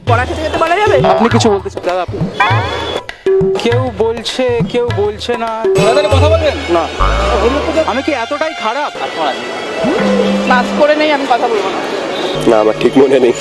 পড়া খেতে খেতে বলা যাবে? আপনি কিছু বলতে চান দাদা? আপনি কেউ বলছে কেউ বলছে না দাদা, কথা বলবেন না। আমি কি এতটাই খারাপ? মাস্ক করে নেই, আমি কথা বলবো না। না, আমার ঠিক মনে নেই।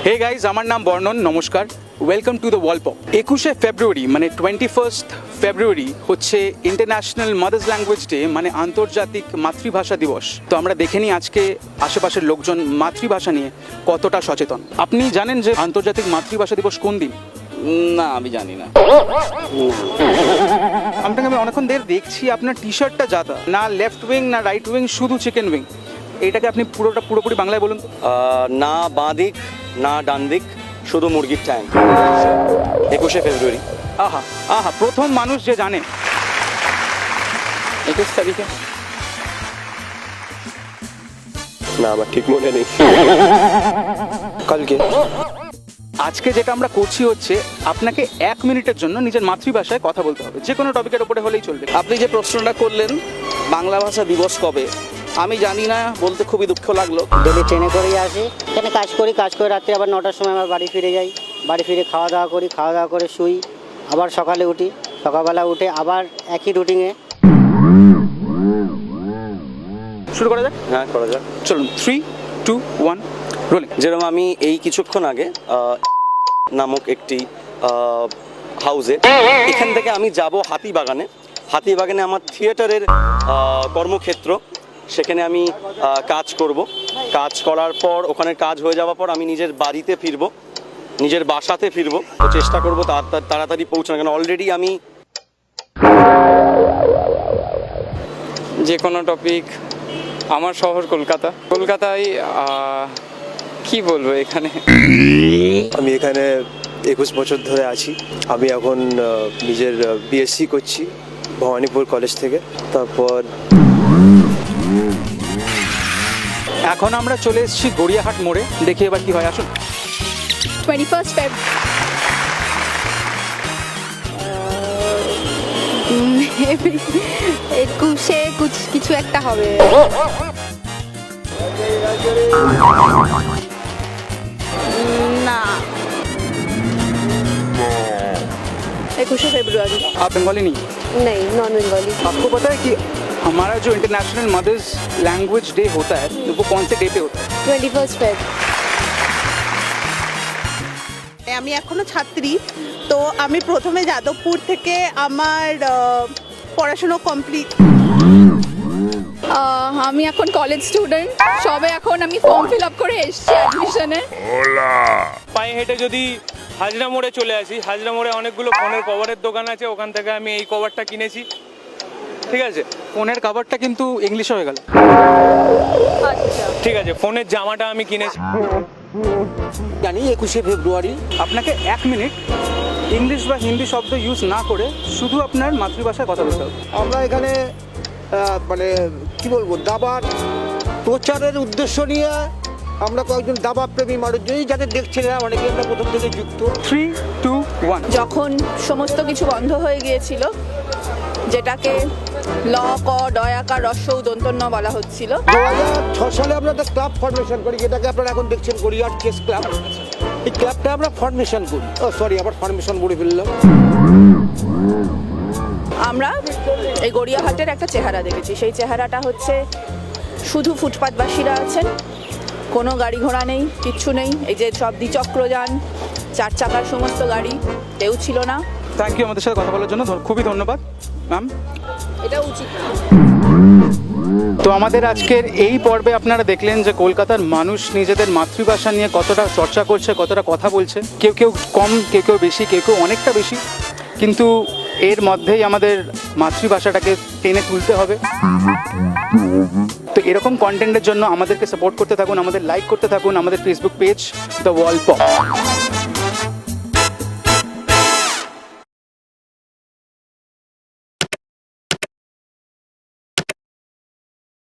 হে গাইজ, আমার নাম বর্ণন, নমস্কার, ওয়েলকাম টু দ্য ওয়ালপ। 21শে ফেব্রুয়ারি মানে 21st ফেব্রুয়ারি হচ্ছে ইন্টারন্যাশনাল মাদার্স ল্যাঙ্গুয়েজ ডে, মানে আন্তর্জাতিক মাতৃভাষা দিবস। তো আমরা দেখে নিই আজকে আশেপাশের লোকজন মাতৃভাষা নিয়ে কতটা সচেতন। আপনি জানেন যে আন্তর্জাতিক মাতৃভাষা দিবস কোন দিন? না, আমি জানি না। আপনাকে আমি অনেকক্ষণ দের দেখছি, আপনার টি শার্টটা জাতা না, লেফট উইং না রাইট উইং, শুধু চিকেন উইং। এইটাকে আপনি পুরোপুরি বাংলায় বলুন তো। না বাঁ দিক না ডান দিক, শুধু মুরগির ট্যাং। 21শে ফেব্রুয়ারি। আহা আহা, প্রথম মানুষ যে জানে 21 তারিখে। না, আমার ঠিক মনে নেই। কালকে। আজকে যেটা আমরা করছি হচ্ছে আপনাকে 1 মিনিটের জন্য নিজের মাতৃভাষায় কথা বলতে হবে, যে কোনো টপিকের উপরে হলেই চলবে। আপনি যে প্রশ্নটা করলেন বাংলা ভাষা দিবস কবে, আমি জানি না, বলতে খুবই দুঃখ লাগলো। ডেলি ট্রেনে করেই আসি, এখানে কাজ করে রাত্রে আবার 9টার সময় আমার বাড়ি ফিরে যাই। বাড়ি ফিরে খাওয়া দাওয়া করে শুই, আবার সকালে উঠি, সকালবেলা উঠে আবার একই রুটিনে। শুরু করা যাক? হ্যাঁ, করা যাক। চলুন, 3, 2, 1 রোলিং। যেরকম আমি এই কিছুক্ষণ আগে নামক একটি হাউসে, এখান থেকে আমি যাব হাতিবাগানে আমার থিয়েটারের কর্মক্ষেত্র। সেখানে আমি কাজ করব। কাজ করার পর, ওখানে কাজ হয়ে যাওয়ার পর আমি নিজের বাড়িতে ফিরবো, নিজের বাসাতে ফিরবো। তো চেষ্টা করবো তাড়াতাড়ি পৌঁছানো, কেন অলরেডি আমি যে কোনো টপিক। আমার শহর কলকাতায় কি বলবো এখানে। আমি এখানে 21 বছর ধরে আছি। আমি এখন নিজের বিএসসি করছি ভবানীপুর কলেজ থেকে। তারপর এখন আমরা চলে এসেছি গড়িয়াহাট মোড়ে, দেখি এবার কি হয়, আসুন। 21st Feb। একুশে কিছু একটা হবে। না, 21शे फरवरी। आप बंगाली नहीं? नहीं, नॉन बंगाली। आपको पता है कि हमारा जो इंटरनेशनल मदर्स लैंग्वेज डे होता है वो कौन से डे पे होता है? 21st Feb। আমি এখনো ছাত্রী, তো আমি প্রথমে যাদবপুর থেকে আমার পড়াশোনা কমপ্লিট। আমি এখন কলেজ স্টুডেন্ট, সবে এখন আমি ফর্ম ফিল আপ করে এসেছি অ্যাডমিশনে। পায়ে হেঁটে যদি হাজরা মোড়ে চলে আসি, হাজরা মোড়ে অনেকগুলো ফোনের কভারের দোকান আছে, ওখান থেকে আমি এই কভারটা কিনেছি। ঠিক আছে, ফোনের কাভারটা কিন্তু ইংলিশে হয়ে গেল। আচ্ছা, ঠিক আছে, ফোনের জামাটা আমি কিনেছি। জানি 21শে ফেব্রুয়ারি। আপনাকে 1 মিনিট ইংলিশ বা হিন্দি শব্দ ইউজ না করে শুধু আপনার মাতৃভাষায় কথা বলতে হবে। আমরা এখানে মানে কি বলবো, দাবার প্রচারের উদ্দেশ্য নিয়ে আমরা কয়েকজন দাবা প্রেমী মানুষজনই যাদের দেখছিলাম, অনেকে আমরা প্রথম থেকে যুক্ত। 3, 2, 1। যখন সমস্ত কিছু বন্ধ হয়ে গিয়েছিল, যেটাকে ল ক ডয়াকার রস্যৌ দন্তন্য বলা হচ্ছিল, 2006 সালে আমরা একটা ক্লাব ফর্মেশন করি, যেটাকে আপনারা এখন দেখছেন গড়িয়াহাট চেস ক্লাব। এই ক্লাবটা আমরা ফর্মেশন করি। আবার ফর্মেশন বলে ফেললাম। আমরা এই গড়িয়াহাটের একটা চেহারা দেখেছি। সেই চেহারাটা হচ্ছে শুধু ফুটপাতবাসীরা আছেন, কোনো গাড়ি ঘোড়া নেই, কিচ্ছু নেই। এই যে সব দ্বিচক্রযান, 4 চাকার সমস্ত গাড়ি, কেউ ছিল না। থ্যাংক ইউ আমাদের সাথে কথা বলার জন্য, খুবই ধন্যবাদ ম্যাম। এটা উচিত না। তো আমাদের আজকের এই পর্বে আপনারা দেখলেন যে কলকাতার মানুষ নিজেদের মাতৃভাষা নিয়ে কতটা চর্চা করছে, কতটা কথা বলছে। কেউ কেউ কম, কেউ বেশি, কেউ অনেকটা বেশি, কিন্তু এর মধ্যেই আমাদের মাতৃভাষাটাকে টেনে তুলতে হবে। তো এরকম কন্টেন্টের জন্য আমাদেরকে সাপোর্ট করতে থাকুন, আমাদের লাইক করতে থাকুন আমাদের ফেসবুক পেজ দ্য ওয়ালপ।